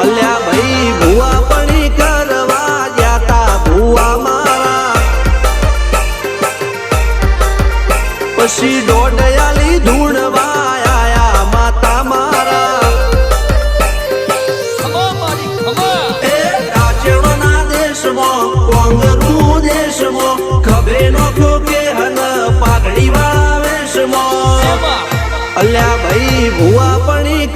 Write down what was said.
અલ્યા ભાઈ ભુવા પણી કરવા જાતા ભુવા મારા પછી દોડયાલી ધૂણવા આયા માતા મારા એ રાજ્યના દેશમાં કોંગનું દેશમાં ખભે નો ખોકે હન પાઘડી વાળા વેશમાં અલ્યા ભાઈ ભુવા પણી